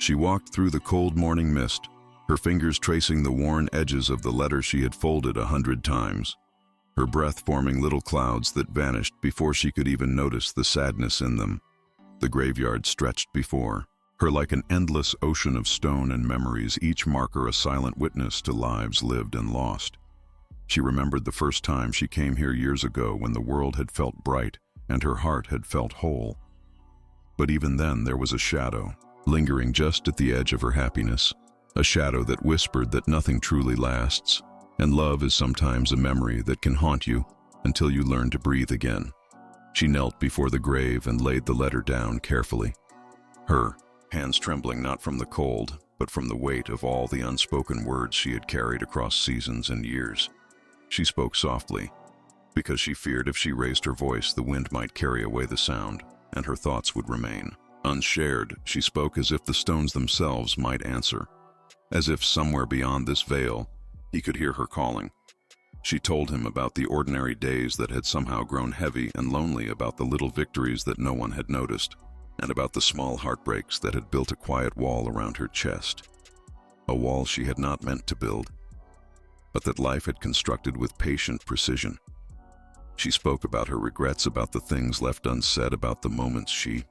She walked through the cold morning mist, her fingers tracing the worn edges of the letter she had folded 100 times, her breath forming little clouds that vanished before she could even notice the sadness in them. The graveyard stretched before her like an endless ocean of stone and memories, each marker a silent witness to lives lived and lost. She remembered the first time she came here years ago, when the world had felt bright and her heart had felt whole. But even then there was a shadow, lingering just at the edge of her happiness, a shadow that whispered that nothing truly lasts, and love is sometimes a memory that can haunt you until you learn to breathe again. She knelt before the grave and laid the letter down carefully, her hands trembling not from the cold, but from the weight of all the unspoken words she had carried across seasons and years. She spoke softly, because she feared if she raised her voice, the wind might carry away the sound, and her thoughts would remain unshared. She spoke as if the stones themselves might answer, as if somewhere beyond this veil he could hear her calling. She told him about the ordinary days that had somehow grown heavy and lonely, about the little victories that no one had noticed, and about the small heartbreaks that had built a quiet wall around her chest, a wall she had not meant to build, but that life had constructed with patient precision. She spoke about her regrets, about the things left unsaid, about the moments she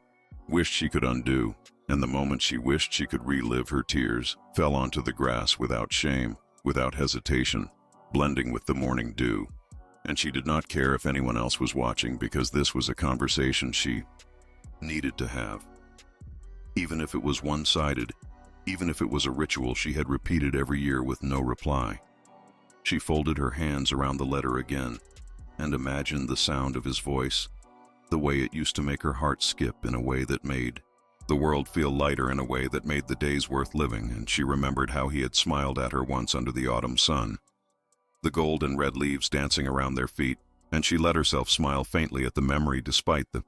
wished she could undo, and the moments she wished she could relive. Her tears fell onto the grass without shame, without hesitation, blending with the morning dew. And she did not care if anyone else was watching, because this was a conversation she needed to have. Even if it was one-sided, even if it was a ritual she had repeated every year with no reply. She folded her hands around the letter again and imagined the sound of his voice, the way it used to make her heart skip in a way that made the world feel lighter, in a way that made the days worth living. And she remembered how he had smiled at her once under the autumn sun, the gold and red leaves dancing around their feet, and she let herself smile faintly at the memory, despite the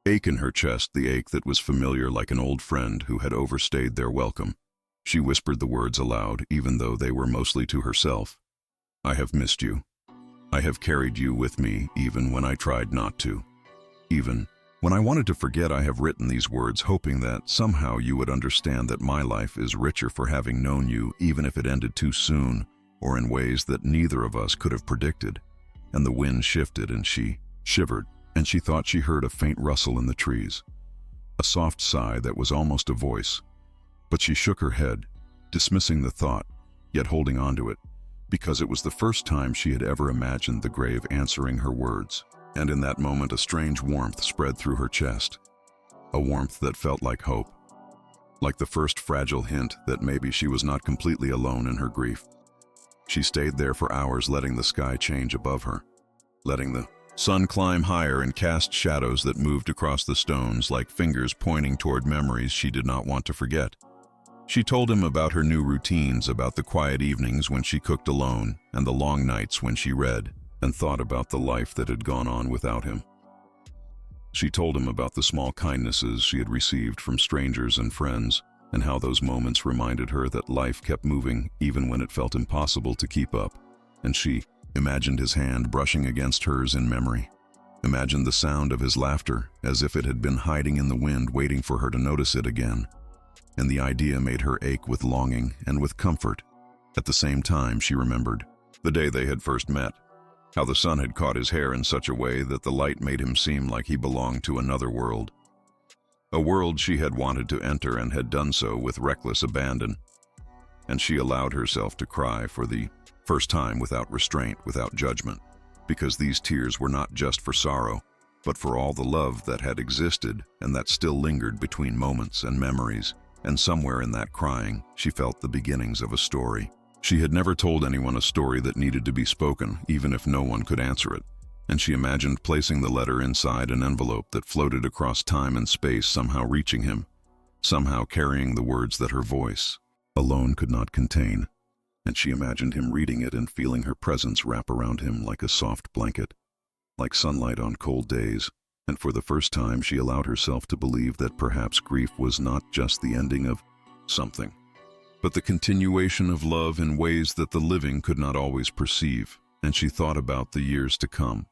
ache in her chest, the ache that was familiar, like an old friend who had overstayed their welcome. She whispered the words aloud, even though they were mostly to herself. I have missed you. I have carried you with me, even when I tried not to. Even when I wanted to forget, I have written these words, hoping that somehow you would understand that my life is richer for having known you, even if it ended too soon, or in ways that neither of us could have predicted. And the wind shifted, and she shivered, and she thought she heard a faint rustle in the trees, a soft sigh that was almost a voice. But she shook her head, dismissing the thought, yet holding on to it, because it was the first time she had ever imagined the grave answering her words. And in that moment a strange warmth spread through her chest, a warmth that felt like hope, like the first fragile hint that maybe she was not completely alone in her grief. She stayed there for hours, letting the sky change above her, letting the sun climb higher and cast shadows that moved across the stones like fingers pointing toward memories she did not want to forget. She told him about her new routines, about the quiet evenings when she cooked alone and the long nights when she read and thought about the life that had gone on without him. She told him about the small kindnesses she had received from strangers and friends, and how those moments reminded her that life kept moving even when it felt impossible to keep up. And she imagined his hand brushing against hers in memory, imagined the sound of his laughter as if it had been hiding in the wind, waiting for her to notice it again. And the idea made her ache with longing and with comfort. At the same time, she remembered the day they had first met, how the sun had caught his hair in such a way that the light made him seem like he belonged to another world, a world she had wanted to enter and had done so with reckless abandon. And she allowed herself to cry for the first time without restraint, without judgment, because these tears were not just for sorrow, but for all the love that had existed and that still lingered between moments and memories. And somewhere in that crying, she felt the beginnings of a story. She had never told anyone a story that needed to be spoken, even if no one could answer it. And she imagined placing the letter inside an envelope that floated across time and space, somehow reaching him, somehow carrying the words that her voice alone could not contain. And she imagined him reading it and feeling her presence wrap around him like a soft blanket, like sunlight on cold days. And for the first time, she allowed herself to believe that perhaps grief was not just the ending of something, but the continuation of love in ways that the living could not always perceive. And she thought about the years to come,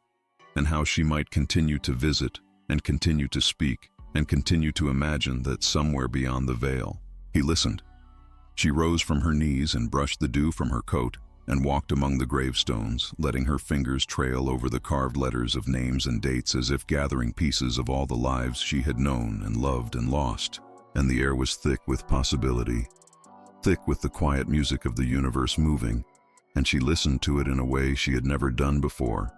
and how she might continue to visit, and continue to speak, and continue to imagine that somewhere beyond the veil, He listened. She rose from her knees and brushed the dew from her coat and walked among the gravestones, letting her fingers trail over the carved letters of names and dates as if gathering pieces of all the lives she had known and loved and lost. And the air was thick with possibility, thick with the quiet music of the universe moving, and she listened to it in a way she had never done before,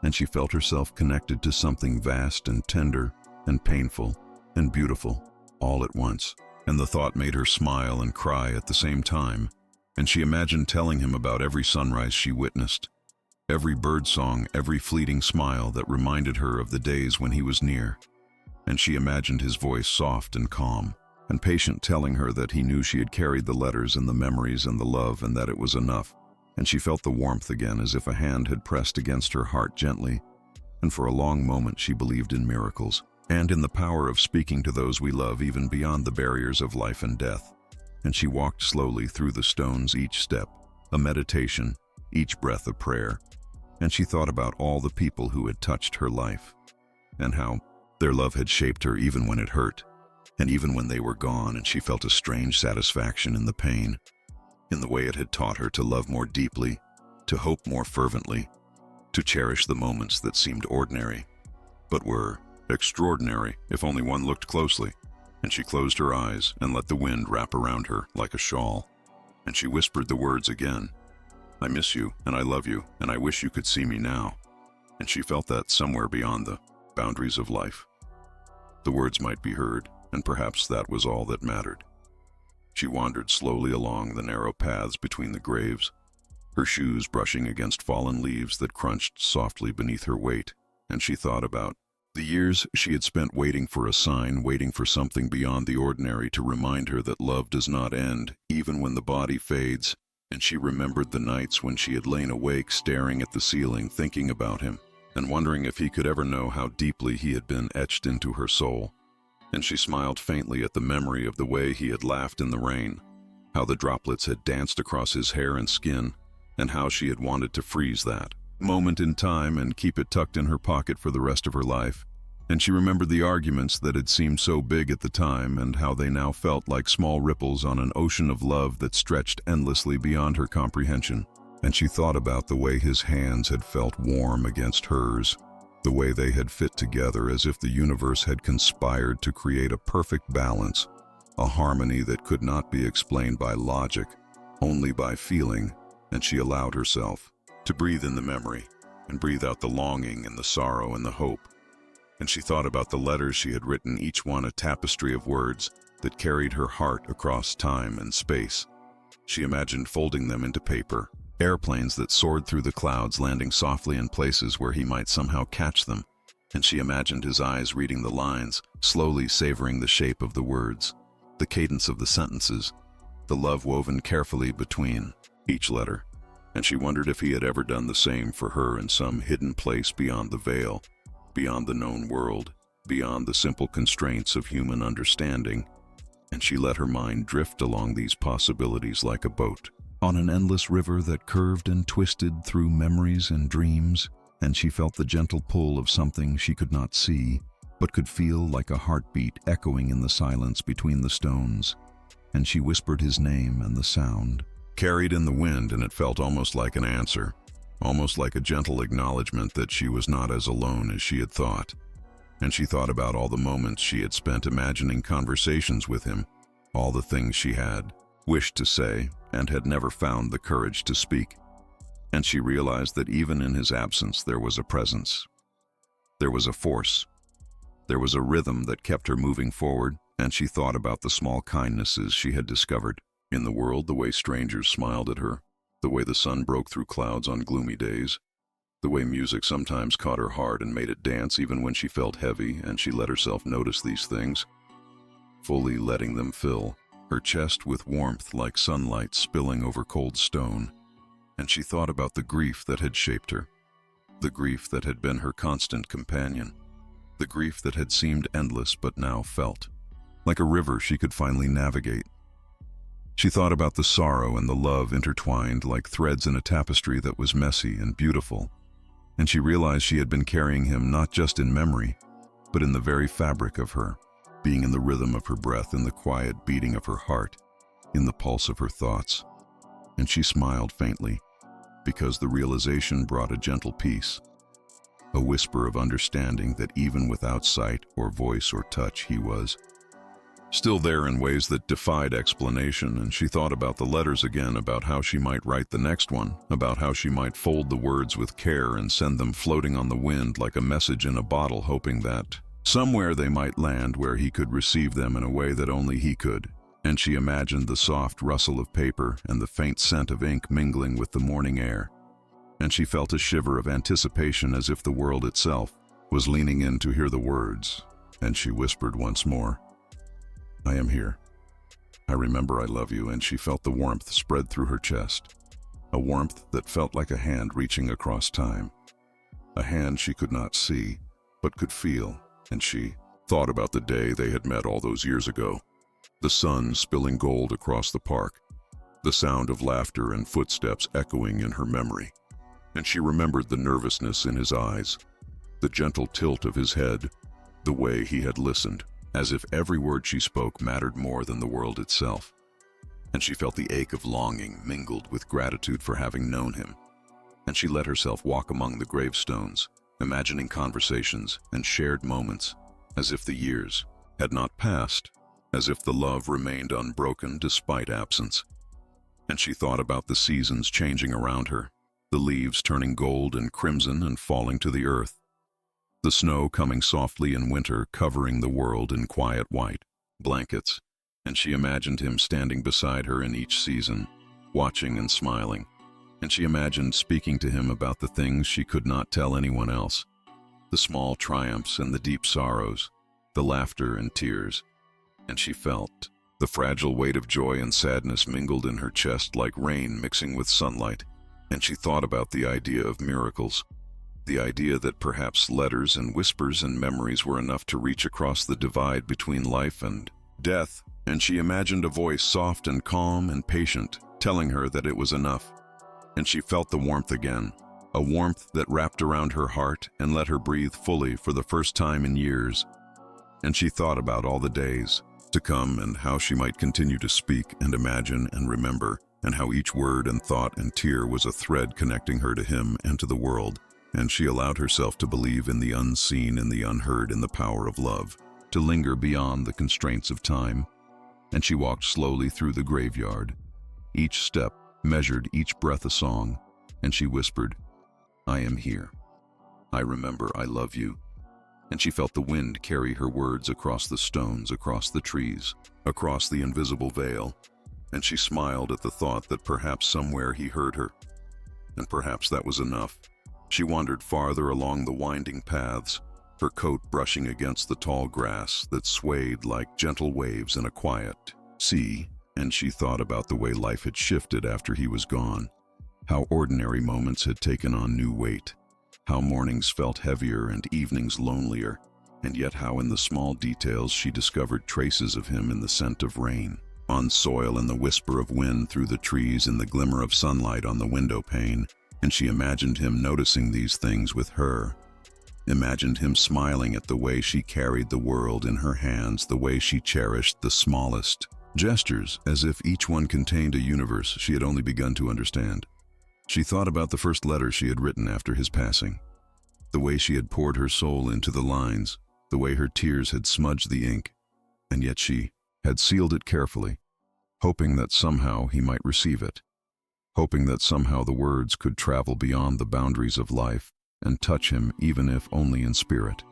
and she felt herself connected to something vast and tender and painful and beautiful all at once. And the thought made her smile and cry at the same time, and she imagined telling him about every sunrise she witnessed, every bird song, every fleeting smile that reminded her of the days when he was near. And she imagined his voice soft and calm and patient, telling her that he knew she had carried the letters and the memories and the love, and that it was enough. And she felt the warmth again, as if a hand had pressed against her heart gently, and for a long moment she believed in miracles and in the power of speaking to those we love even beyond the barriers of life and death. And she walked slowly through the stones, each step a meditation, each breath a prayer. And she thought about all the people who had touched her life, and how their love had shaped her even when it hurt, and even when they were gone. And she felt a strange satisfaction in the pain, in the way it had taught her to love more deeply, to hope more fervently, to cherish the moments that seemed ordinary, but were extraordinary if only one looked closely. And she closed her eyes and let the wind wrap around her like a shawl. And she whispered the words again, "I miss you, and I love you, and I wish you could see me now." And she felt that somewhere beyond the boundaries of life, the words might be heard, and perhaps that was all that mattered. She wandered slowly along the narrow paths between the graves, her shoes brushing against fallen leaves that crunched softly beneath her weight. And she thought about the years she had spent waiting for a sign, waiting for something beyond the ordinary to remind her that love does not end, even when the body fades. And she remembered the nights when she had lain awake staring at the ceiling, thinking about him, and wondering if he could ever know how deeply he had been etched into her soul. And she smiled faintly at the memory of the way he had laughed in the rain, how the droplets had danced across his hair and skin, and how she had wanted to freeze that moment in time and keep it tucked in her pocket for the rest of her life. And she remembered the arguments that had seemed so big at the time, and how they now felt like small ripples on an ocean of love that stretched endlessly beyond her comprehension. And she thought about the way his hands had felt warm against hers, the way they had fit together as if the universe had conspired to create a perfect balance, a harmony that could not be explained by logic, only by feeling. And she allowed herself to breathe in the memory and breathe out the longing and the sorrow and the hope. And she thought about the letters she had written, each one a tapestry of words that carried her heart across time and space. She imagined folding them into paper, airplanes that soared through the clouds, landing softly in places where he might somehow catch them. And she imagined his eyes reading the lines, slowly savoring the shape of the words, the cadence of the sentences, the love woven carefully between each letter. And she wondered if he had ever done the same for her in some hidden place beyond the veil, beyond the known world, beyond the simple constraints of human understanding. And she let her mind drift along these possibilities like a boat on an endless river that curved and twisted through memories and dreams. And she felt the gentle pull of something she could not see, but could feel like a heartbeat echoing in the silence between the stones. And she whispered his name, and the sound carried in the wind, and it felt almost like an answer, almost like a gentle acknowledgement that she was not as alone as she had thought. And she thought about all the moments she had spent imagining conversations with him, all the things she had wished to say and had never found the courage to speak. And she realized that even in his absence there was a presence. There was a force. There was a rhythm that kept her moving forward. And she thought about the small kindnesses she had discovered in the world, the way strangers smiled at her, the way the sun broke through clouds on gloomy days, the way music sometimes caught her heart and made it dance even when she felt heavy. And she let herself notice these things, fully letting them fill her chest with warmth like sunlight spilling over cold stone. And she thought about the grief that had shaped her, the grief that had been her constant companion, the grief that had seemed endless but now felt like a river she could finally navigate. She thought about the sorrow and the love intertwined like threads in a tapestry that was messy and beautiful. And she realized she had been carrying him not just in memory, but in the very fabric of her, being in the rhythm of her breath, in the quiet beating of her heart. in the pulse of her thoughts, and she smiled faintly, because the realization brought a gentle peace, a whisper of understanding that even without sight or voice or touch, he was still there in ways that defied explanation. And she thought about the letters again, about how she might write the next one, about how she might fold the words with care and send them floating on the wind like a message in a bottle, hoping that somewhere they might land where he could receive them in a way that only he could. And she imagined the soft rustle of paper and the faint scent of ink mingling with the morning air. And she felt a shiver of anticipation, as if the world itself was leaning in to hear the words. And she whispered once more, "I am here. I remember I love you." And she felt the warmth spread through her chest, a warmth that felt like a hand reaching across time, a hand she could not see, but could feel. And she thought about the day they had met all those years ago, the sun spilling gold across the park, the sound of laughter and footsteps echoing in her memory. And she remembered the nervousness in his eyes, the gentle tilt of his head, the way he had listened, as if every word she spoke mattered more than the world itself. And she felt the ache of longing mingled with gratitude for having known him. And she let herself walk among the gravestones, imagining conversations and shared moments, as if the years had not passed, as if the love remained unbroken despite absence. And she thought about the seasons changing around her, the leaves turning gold and crimson and falling to the earth, the snow coming softly in winter, covering the world in quiet white blankets. And she imagined him standing beside her in each season, watching and smiling. And she imagined speaking to him about the things she could not tell anyone else, the small triumphs and the deep sorrows, the laughter and tears. And she felt the fragile weight of joy and sadness mingled in her chest like rain mixing with sunlight. And she thought about the idea of miracles, the idea that perhaps letters and whispers and memories were enough to reach across the divide between life and death. And she imagined a voice soft and calm and patient, telling her that it was enough. And she felt the warmth again, a warmth that wrapped around her heart and let her breathe fully for the first time in years. And she thought about all the days to come and how she might continue to speak and imagine and remember, and how each word and thought and tear was a thread connecting her to him and to the world. And she allowed herself to believe in the unseen and the unheard, in the power of love, to linger beyond the constraints of time. And she walked slowly through the graveyard. Each step measured, each breath a song, and she whispered, "I am here. I remember I love you." And she felt the wind carry her words across the stones, across the trees, across the invisible veil. And she smiled at the thought that perhaps somewhere he heard her. And perhaps that was enough. She wandered farther along the winding paths, her coat brushing against the tall grass that swayed like gentle waves in a quiet sea. And she thought about the way life had shifted after he was gone, how ordinary moments had taken on new weight, how mornings felt heavier and evenings lonelier, and yet how in the small details she discovered traces of him, in the scent of rain on soil, in the whisper of wind through the trees, in the glimmer of sunlight on the window pane. And she imagined him noticing these things with her, imagined him smiling at the way she carried the world in her hands, the way she cherished the smallest gestures, as if each one contained a universe she had only begun to understand. She thought about the first letter she had written after his passing, the way she had poured her soul into the lines, the way her tears had smudged the ink, and yet she had sealed it carefully, hoping that somehow he might receive it, hoping that somehow the words could travel beyond the boundaries of life and touch him, even if only in spirit.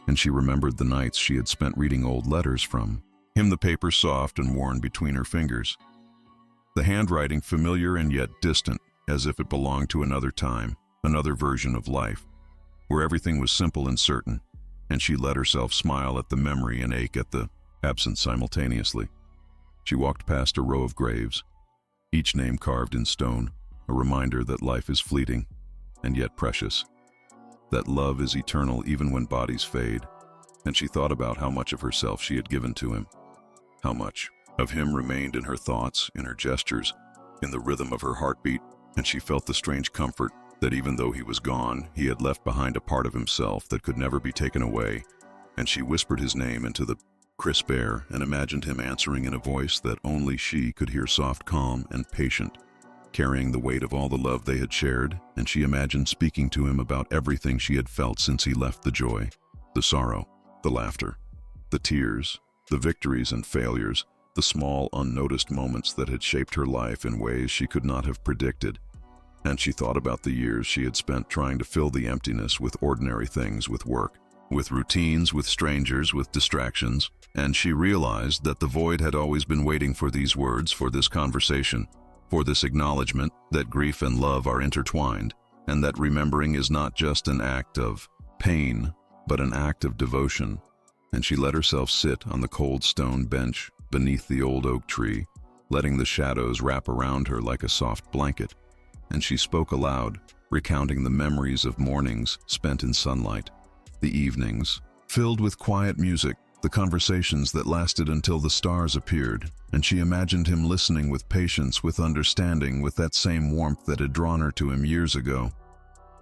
And she remembered the nights she had spent reading old letters from him, the paper soft and worn between her fingers, the handwriting familiar and yet distant, as if it belonged to another time, another version of life, where everything was simple and certain. And she let herself smile at the memory and ache at the absence simultaneously. She walked past a row of graves, each name carved in stone, a reminder that life is fleeting and yet precious, that love is eternal even when bodies fade. And she thought about how much of herself she had given to him, how much of him remained in her thoughts, in her gestures, in the rhythm of her heartbeat. And she felt the strange comfort that even though he was gone, he had left behind a part of himself that could never be taken away. And she whispered his name into the crisp air and imagined him answering in a voice that only she could hear, soft, calm, and patient, carrying the weight of all the love they had shared, and she imagined speaking to him about everything she had felt since he left: the joy, the sorrow, the laughter, the tears, the victories and failures, the small, unnoticed moments that had shaped her life in ways she could not have predicted. And she thought about the years she had spent trying to fill the emptiness with ordinary things, with work, with routines, with strangers, with distractions, and she realized that the void had always been waiting for these words, for this conversation, for this acknowledgement that grief and love are intertwined, and that remembering is not just an act of pain, but an act of devotion. And she let herself sit on the cold stone bench beneath the old oak tree, letting the shadows wrap around her like a soft blanket. And she spoke aloud, recounting the memories of mornings spent in sunlight, the evenings filled with quiet music, the conversations that lasted until the stars appeared, and she imagined him listening with patience, with understanding, with that same warmth that had drawn her to him years ago.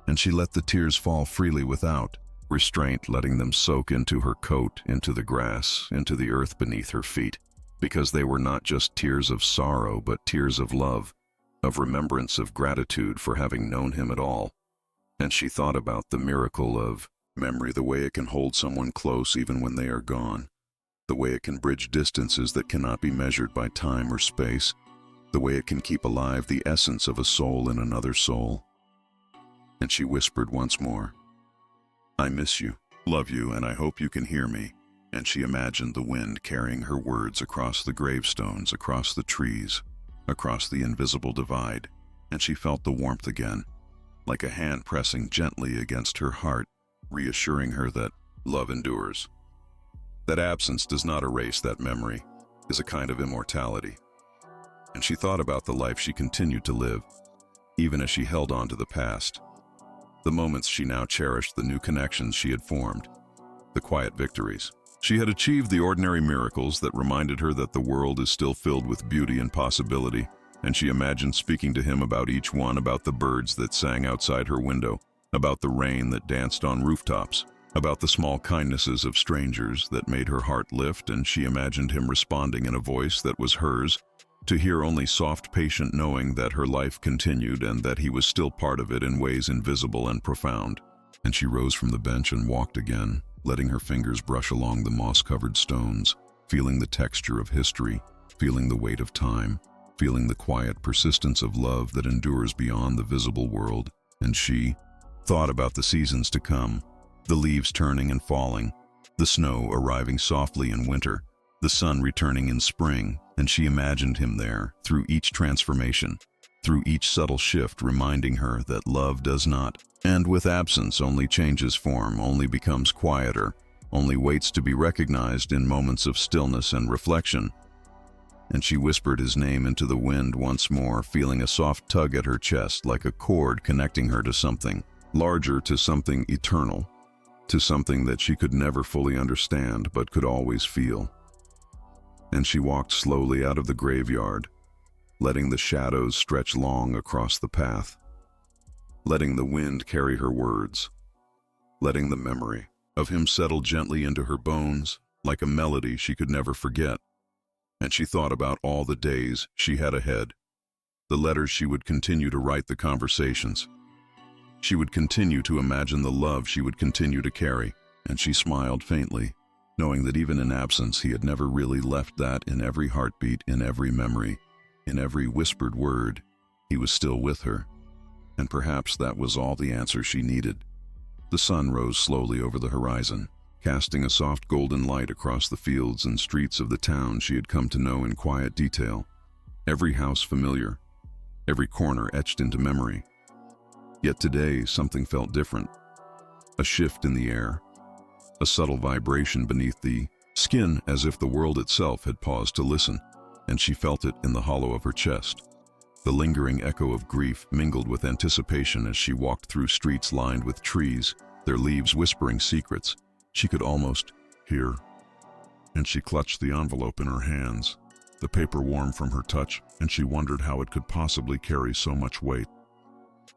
And she let the tears fall freely without restraint, letting them soak into her coat, into the grass, into the earth beneath her feet, because they were not just tears of sorrow, but tears of love, of remembrance, of gratitude for having known him at all. And she thought about the miracle of memory, the way it can hold someone close even when they are gone, the way it can bridge distances that cannot be measured by time or space, the way it can keep alive the essence of a soul in another soul. And she whispered once more, "I miss you, love you, and I hope you can hear me." And she imagined the wind carrying her words across the gravestones, across the trees, across the invisible divide, and she felt the warmth again, like a hand pressing gently against her heart, reassuring her that love endures. That absence does not erase that memory, is a kind of immortality. And she thought about the life she continued to live, even as she held on to the past. The moments she now cherished, the new connections she had formed, the quiet victories. She had achieved the ordinary miracles that reminded her that the world is still filled with beauty and possibility, and she imagined speaking to him about each one, about the birds that sang outside her window, about the rain that danced on rooftops, about the small kindnesses of strangers that made her heart lift, and she imagined him responding in a voice that was hers, to hear only soft, patient knowing that her life continued and that he was still part of it in ways invisible and profound. And she rose from the bench and walked again, letting her fingers brush along the moss-covered stones, feeling the texture of history, feeling the weight of time, feeling the quiet persistence of love that endures beyond the visible world. And she thought about the seasons to come, the leaves turning and falling, the snow arriving softly in winter, the sun returning in spring, and she imagined him there, through each transformation, through each subtle shift, reminding her that love does not end with absence, only changes form, only becomes quieter, only waits to be recognized in moments of stillness and reflection. And she whispered his name into the wind once more, feeling a soft tug at her chest, like a cord connecting her to something larger, to something eternal, to something that she could never fully understand but could always feel. And she walked slowly out of the graveyard, letting the shadows stretch long across the path, letting the wind carry her words, letting the memory of him settle gently into her bones like a melody she could never forget. And she thought about all the days she had ahead, the letters she would continue to write, the conversations. She would continue to imagine the love she would continue to carry, and she smiled faintly, knowing that even in absence he had never really left, that in every heartbeat, in every memory, in every whispered word, he was still with her. And perhaps that was all the answer she needed. The sun rose slowly over the horizon, casting a soft golden light across the fields and streets of the town she had come to know in quiet detail, every house familiar, every corner etched into memory. Yet today something felt different, a shift in the air, a subtle vibration beneath the skin, as if the world itself had paused to listen, and she felt it in the hollow of her chest. The lingering echo of grief mingled with anticipation as she walked through streets lined with trees, their leaves whispering secrets she could almost hear. And she clutched the envelope in her hands, the paper warm from her touch, and she wondered how it could possibly carry so much weight.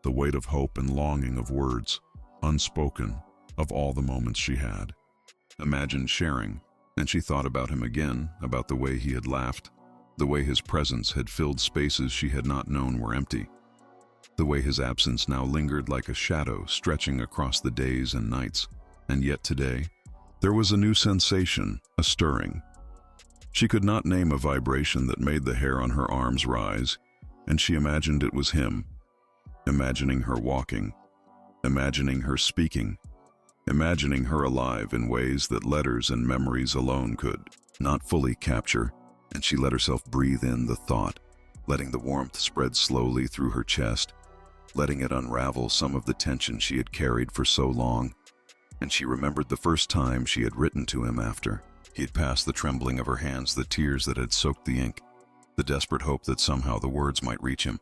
The weight of hope and longing, of words unspoken, of all the moments she had imagined sharing, And she thought about him again, about the way he had laughed, the way his presence had filled spaces she had not known were empty, the way his absence now lingered like a shadow stretching across the days and nights. And yet today, there was a new sensation, a stirring. She could not name a vibration that made the hair on her arms rise, and she imagined it was him, imagining her walking, imagining her speaking, imagining her alive in ways that letters and memories alone could not fully capture. And she let herself breathe in the thought, letting the warmth spread slowly through her chest, letting it unravel some of the tension she had carried for so long. And she remembered the first time she had written to him after he had passed, the trembling of her hands, the tears that had soaked the ink, the desperate hope that somehow the words might reach him.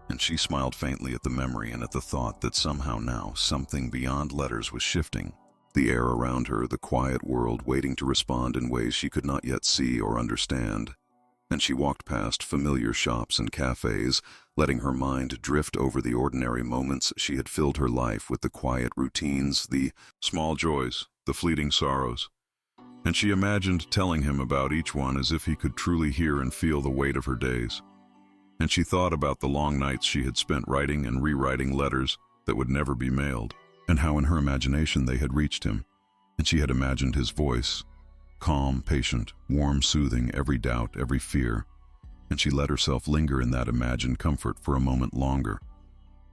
And she smiled faintly at the memory and at the thought that somehow now something beyond letters was shifting. The air around her, the quiet world waiting to respond in ways she could not yet see or understand. And she walked past familiar shops and cafes, letting her mind drift over the ordinary moments. She had filled her life with the quiet routines, the small joys, the fleeting sorrows. And she imagined telling him about each one as if he could truly hear and feel the weight of her days. And she thought about the long nights she had spent writing and rewriting letters that would never be mailed, and how in her imagination they had reached him. And she had imagined his voice, calm, patient, warm, soothing every doubt, every fear. And she let herself linger in that imagined comfort for a moment longer,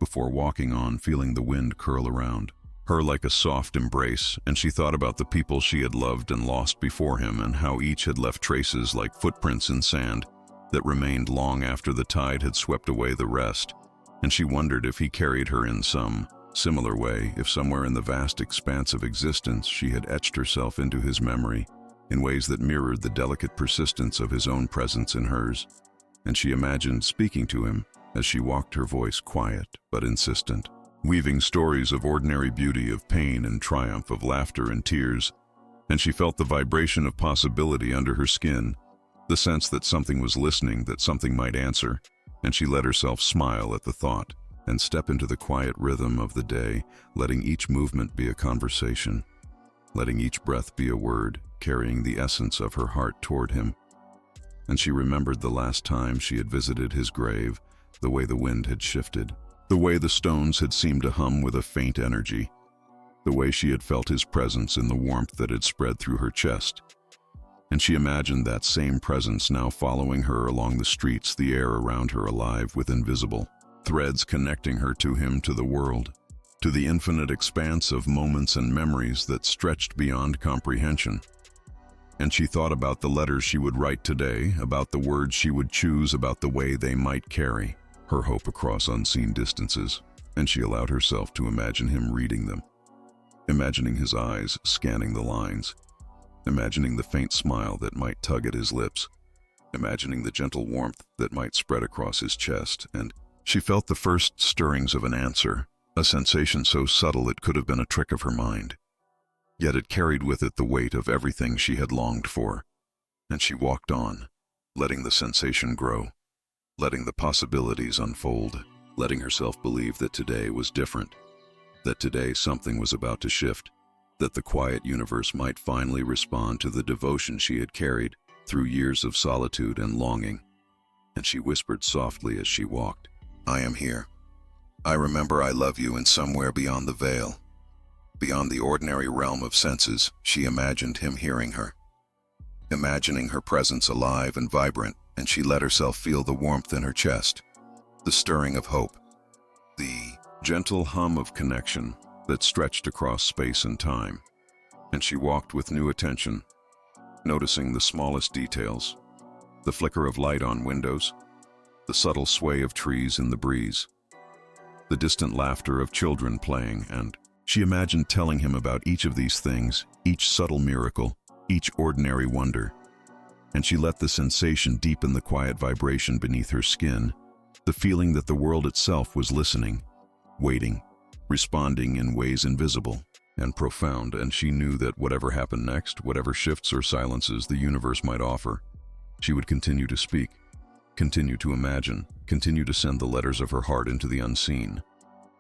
before walking on, feeling the wind curl around her like a soft embrace. And she thought about the people she had loved and lost before him, and how each had left traces like footprints in sand that remained long after the tide had swept away the rest. And she wondered if he carried her in some similar way, if somewhere in the vast expanse of existence she had etched herself into his memory in ways that mirrored the delicate persistence of his own presence in hers. And she imagined speaking to him as she walked, her voice quiet but insistent, weaving stories of ordinary beauty, of pain and triumph, of laughter and tears. And she felt the vibration of possibility under her skin, the sense that something was listening, that something might answer. And she let herself smile at the thought and step into the quiet rhythm of the day, letting each movement be a conversation, letting each breath be a word, carrying the essence of her heart toward him. And she remembered the last time she had visited his grave, the way the wind had shifted, the way the stones had seemed to hum with a faint energy, the way she had felt his presence in the warmth that had spread through her chest. And she imagined that same presence now following her along the streets, the air around her alive with invisible threads connecting her to him, to the world, to the infinite expanse of moments and memories that stretched beyond comprehension. And she thought about the letters she would write today, about the words she would choose, about the way they might carry her hope across unseen distances. And she allowed herself to imagine him reading them, imagining his eyes scanning the lines, imagining the faint smile that might tug at his lips, imagining the gentle warmth that might spread across his chest. And she felt the first stirrings of an answer, a sensation so subtle it could have been a trick of her mind. Yet it carried with it the weight of everything she had longed for. And she walked on, letting the sensation grow, letting the possibilities unfold, letting herself believe that today was different, that today something was about to shift, that the quiet universe might finally respond to the devotion she had carried through years of solitude and longing. And she whispered softly as she walked, "I am here. I remember I love you." And somewhere beyond the veil, beyond the ordinary realm of senses, she imagined him hearing her, imagining her presence alive and vibrant. And she let herself feel the warmth in her chest, the stirring of hope, the gentle hum of connection that stretched across space and time. And she walked with new attention, noticing the smallest details, the flicker of light on windows, the subtle sway of trees in the breeze, the distant laughter of children playing. And she imagined telling him about each of these things, each subtle miracle, each ordinary wonder. And she let the sensation deepen the quiet vibration beneath her skin, the feeling that the world itself was listening, waiting, responding in ways invisible and profound. And she knew that whatever happened next, whatever shifts or silences the universe might offer, she would continue to speak, continue to imagine, continue to send the letters of her heart into the unseen,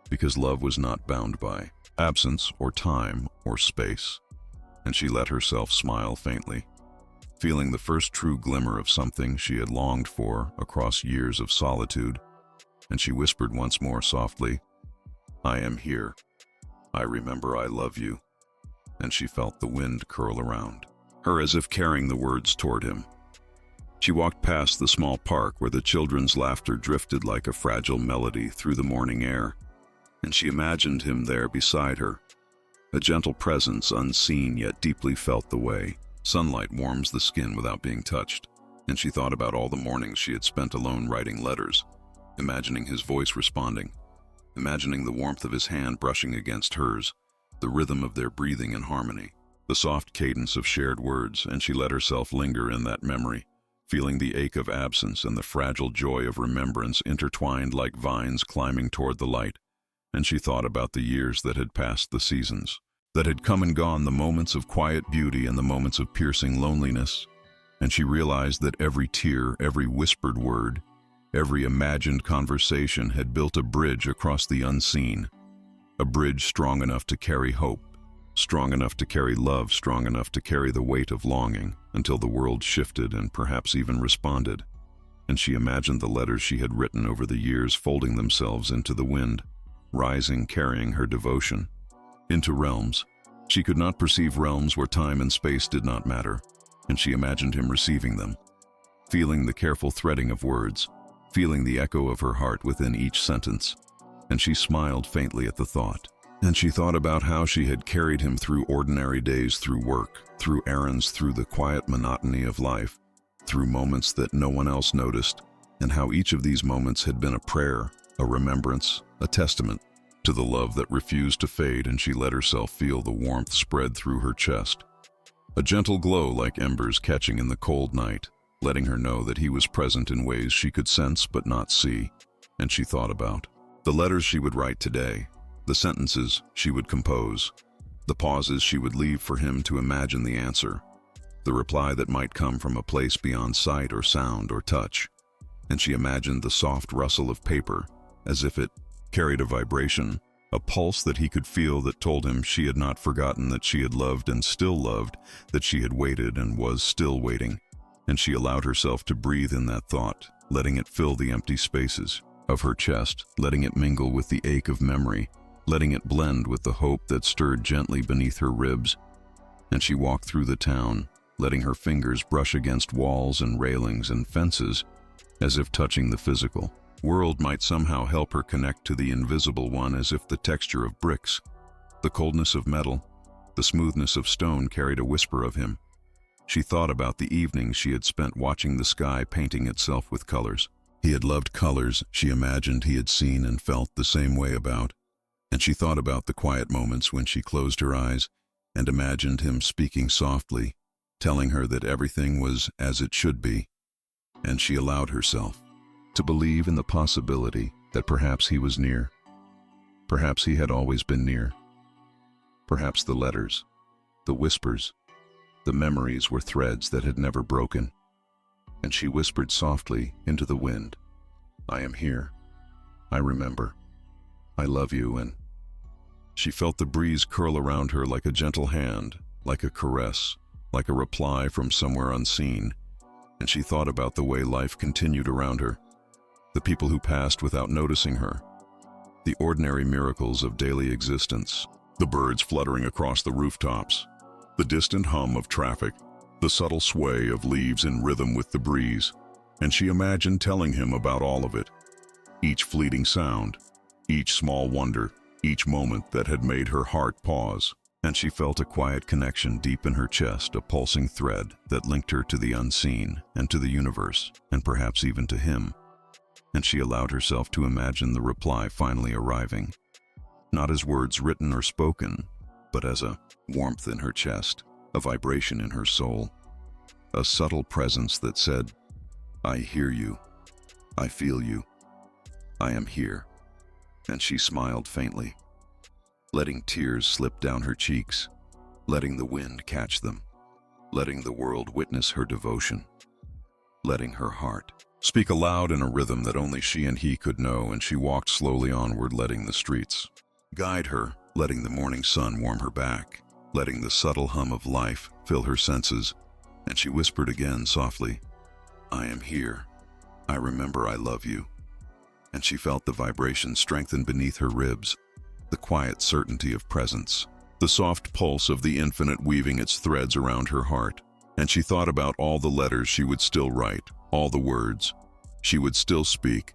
because love was not bound by absence or time or space. And she let herself smile faintly, feeling the first true glimmer of something she had longed for across years of solitude, and she whispered once more softly, "I am here. I remember I love you." And she felt the wind curl around her as if carrying the words toward him. She walked past the small park where the children's laughter drifted like a fragile melody through the morning air, and she imagined him there beside her, a gentle presence unseen yet deeply felt the way sunlight warms the skin without being touched. And she thought about all the mornings she had spent alone writing letters, imagining his voice responding, imagining the warmth of his hand brushing against hers, the rhythm of their breathing in harmony, the soft cadence of shared words, and she let herself linger in that memory, feeling the ache of absence and the fragile joy of remembrance intertwined like vines climbing toward the light. And she thought about the years that had passed, the seasons that had come and gone, the moments of quiet beauty and the moments of piercing loneliness. And she realized that every tear, every whispered word, every imagined conversation had built a bridge across the unseen, a bridge strong enough to carry hope, strong enough to carry love, strong enough to carry the weight of longing, until the world shifted and perhaps even responded. And she imagined the letters she had written over the years folding themselves into the wind, rising, carrying her devotion into realms. She could not perceive realms where time and space did not matter, and she imagined him receiving them, feeling the careful threading of words, feeling the echo of her heart within each sentence. And she smiled faintly at the thought. And she thought about how she had carried him through ordinary days, through work, through errands, through the quiet monotony of life, through moments that no one else noticed, and how each of these moments had been a prayer, a remembrance, a testament to the love that refused to fade. And she let herself feel the warmth spread through her chest, a gentle glow like embers catching in the cold night, letting her know that he was present in ways she could sense but not see. And she thought about the letters she would write today, the sentences she would compose, the pauses she would leave for him to imagine the answer, the reply that might come from a place beyond sight or sound or touch. And she imagined the soft rustle of paper, as if it carried a vibration, a pulse that he could feel that told him she had not forgotten, that she had loved and still loved, that she had waited and was still waiting. And she allowed herself to breathe in that thought, letting it fill the empty spaces of her chest, letting it mingle with the ache of memory, letting it blend with the hope that stirred gently beneath her ribs. And she walked through the town, letting her fingers brush against walls and railings and fences, as if touching the physical world might somehow help her connect to the invisible one, as if the texture of bricks, the coldness of metal, the smoothness of stone carried a whisper of him. She thought about the evenings she had spent watching the sky painting itself with colors. He had loved colors she imagined he had seen and felt the same way about. And she thought about the quiet moments when she closed her eyes and imagined him speaking softly, telling her that everything was as it should be. And she allowed herself to believe in the possibility that perhaps he was near. Perhaps he had always been near. Perhaps the letters, the whispers, the memories were threads that had never broken. And she whispered softly into the wind, "I am here. I remember. I love you." And she felt the breeze curl around her like a gentle hand, like a caress, like a reply from somewhere unseen. And she thought about the way life continued around her, the people who passed without noticing her, the ordinary miracles of daily existence, the birds fluttering across the rooftops, the distant hum of traffic, the subtle sway of leaves in rhythm with the breeze. And she imagined telling him about all of it, each fleeting sound, each small wonder, each moment that had made her heart pause. And she felt a quiet connection deep in her chest, a pulsing thread that linked her to the unseen and to the universe, and perhaps even to him. And she allowed herself to imagine the reply finally arriving, not as words written or spoken, but as a warmth in her chest, a vibration in her soul, a subtle presence that said, "I hear you. I feel you. I am here." And she smiled faintly, letting tears slip down her cheeks, letting the wind catch them, letting the world witness her devotion, letting her heart speak aloud in a rhythm that only she and he could know. And she walked slowly onward, letting the streets guide her, letting the morning sun warm her back, letting the subtle hum of life fill her senses. And she whispered again softly, "I am here. I remember I love you." And she felt the vibration strengthen beneath her ribs, the quiet certainty of presence, the soft pulse of the infinite weaving its threads around her heart. And she thought about all the letters she would still write, all the words she would still speak,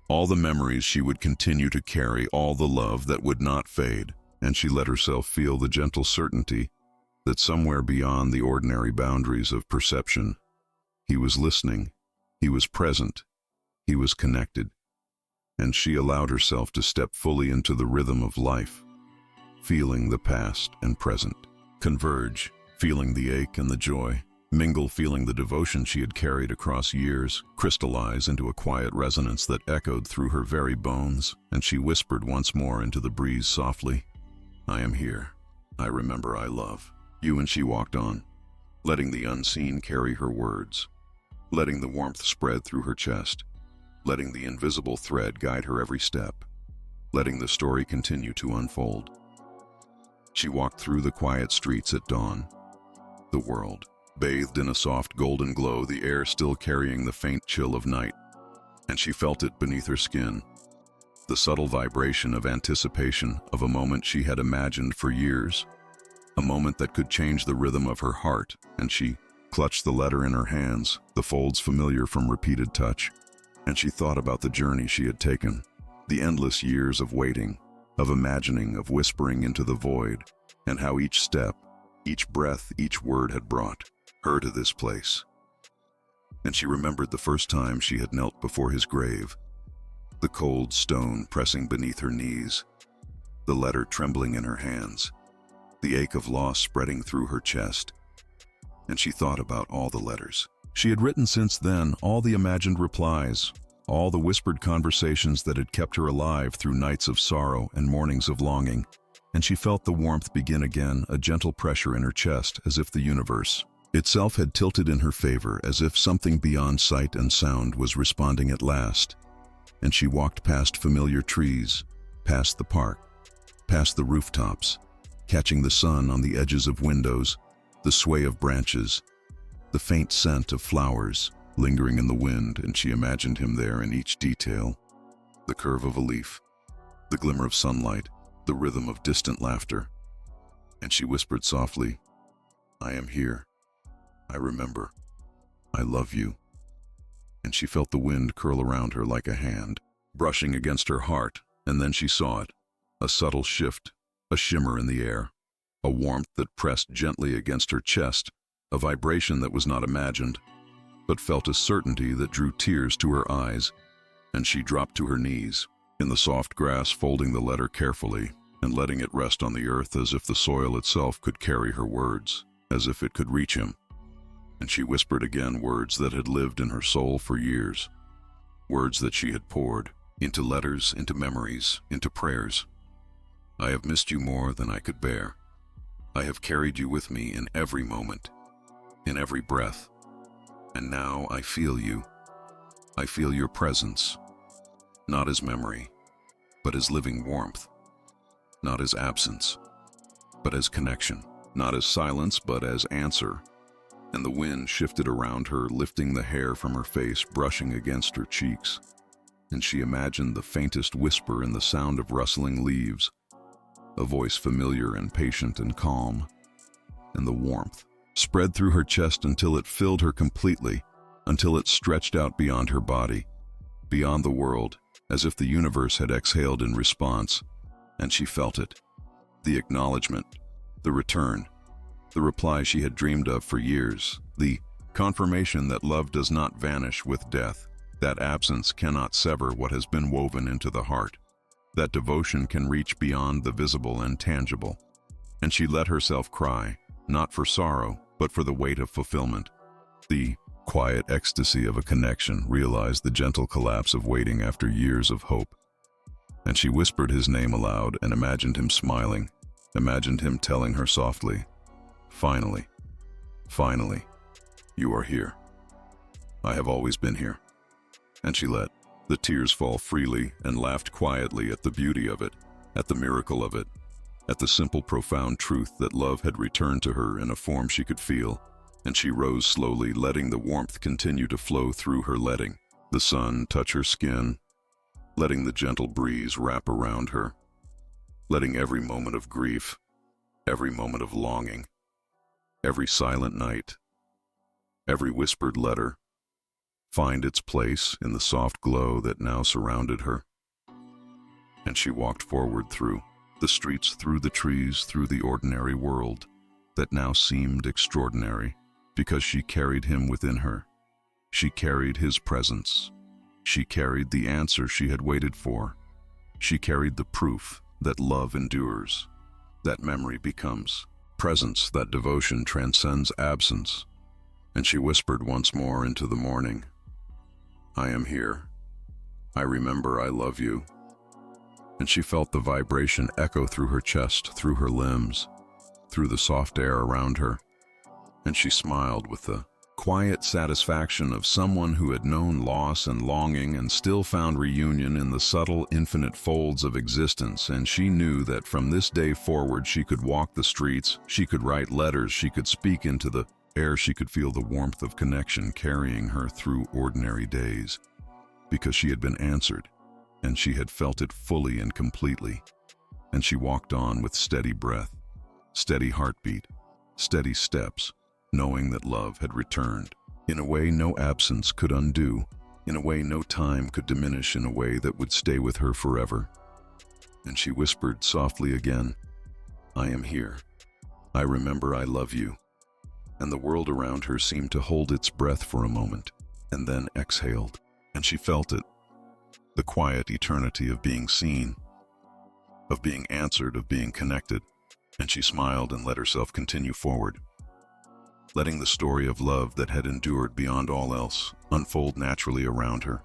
all the memories she would continue to carry, all the love that would not fade. And she let herself feel the gentle certainty that somewhere beyond the ordinary boundaries of perception, he was listening, he was present, he was connected. And she allowed herself to step fully into the rhythm of life, feeling the past and present converge, feeling the ache and the joy mingle, feeling the devotion she had carried across years crystallize into a quiet resonance that echoed through her very bones. And she whispered once more into the breeze softly, "I am here. I remember I love you." And she walked on, letting the unseen carry her words, letting the warmth spread through her chest, letting the invisible thread guide her every step, letting the story continue to unfold. She walked through the quiet streets at dawn, the world bathed in a soft golden glow, the air still carrying the faint chill of night. And she felt it beneath her skin, the subtle vibration of anticipation of a moment she had imagined for years, a moment that could change the rhythm of her heart. And she clutched the letter in her hands, the folds familiar from repeated touch. And she thought about the journey she had taken, the endless years of waiting, of imagining, of whispering into the void, and how each step, each breath, each word had brought her to this place. And she remembered the first time she had knelt before his grave, the cold stone pressing beneath her knees, the letter trembling in her hands, the ache of loss spreading through her chest. And she thought about all the letters she had written since then, all the imagined replies, all the whispered conversations that had kept her alive through nights of sorrow and mornings of longing. And she felt the warmth begin again, a gentle pressure in her chest, as if the universe itself had tilted in her favor, as if something beyond sight and sound was responding at last. And she walked past familiar trees, past the park, past the rooftops, catching the sun on the edges of windows, the sway of branches, the faint scent of flowers lingering in the wind. And she imagined him there in each detail, the curve of a leaf, the glimmer of sunlight, the rhythm of distant laughter. And she whispered softly, "I am here. I remember. I love you." And she felt the wind curl around her like a hand, brushing against her heart. And then she saw it, a subtle shift, a shimmer in the air, a warmth that pressed gently against her chest, a vibration that was not imagined, but felt a certainty that drew tears to her eyes. And she dropped to her knees, in the soft grass, folding the letter carefully and letting it rest on the earth, as if the soil itself could carry her words, as if it could reach him. And she whispered again words that had lived in her soul for years, words that she had poured into letters, into memories, into prayers. "I have missed you more than I could bear. I have carried you with me in every moment, in every breath. And now I feel you. I feel your presence, not as memory, but as living warmth, not as absence, but as connection, not as silence, but as answer." And the wind shifted around her, lifting the hair from her face, brushing against her cheeks. And she imagined the faintest whisper in the sound of rustling leaves, a voice familiar and patient and calm. And the warmth spread through her chest until it filled her completely, until it stretched out beyond her body, beyond the world, as if the universe had exhaled in response. And she felt it, the acknowledgement, the return, the reply she had dreamed of for years, the confirmation that love does not vanish with death, that absence cannot sever what has been woven into the heart, that devotion can reach beyond the visible and tangible. And she let herself cry, not for sorrow, but for the weight of fulfillment, the quiet ecstasy of a connection, realized the gentle collapse of waiting after years of hope. And she whispered his name aloud and imagined him smiling, imagined him telling her softly, "Finally, finally, you are here. I have always been here." And she let the tears fall freely and laughed quietly at the beauty of it, at the miracle of it, at the simple, profound truth that love had returned to her in a form she could feel, and she rose slowly, letting the warmth continue to flow through her, letting the sun touch her skin, letting the gentle breeze wrap around her, letting every moment of grief, every moment of longing, every silent night, every whispered letter find its place in the soft glow that now surrounded her. And she walked forward through the streets, through the trees, through the ordinary world that now seemed extraordinary, because she carried him within her. She carried his presence. She carried the answer she had waited for. She carried the proof that love endures, that memory becomes presence, that devotion transcends absence. And she whispered once more into the morning, "I am here. I remember I love you." And she felt the vibration echo through her chest, through her limbs, through the soft air around her. And she smiled with the quiet satisfaction of someone who had known loss and longing and still found reunion in the subtle, infinite folds of existence. And she knew that from this day forward she could walk the streets, she could write letters, she could speak into the air, she could feel the warmth of connection carrying her through ordinary days, because she had been answered, and she had felt it fully and completely. And she walked on with steady breath, steady heartbeat, steady steps, knowing that love had returned, in a way no absence could undo, in a way no time could diminish, in a way that would stay with her forever. And she whispered softly again, "I am here. I remember I love you." And the world around her seemed to hold its breath for a moment, and then exhaled, and she felt it, the quiet eternity of being seen, of being answered, of being connected. And she smiled and let herself continue forward, letting the story of love that had endured beyond all else unfold naturally around her.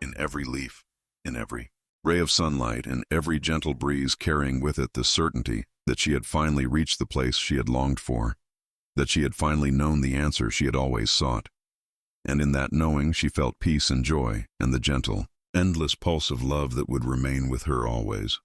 In every leaf, in every ray of sunlight, in every gentle breeze, carrying with it the certainty that she had finally reached the place she had longed for, that she had finally known the answer she had always sought. And in that knowing she felt peace and joy and the gentle, endless pulse of love that would remain with her always.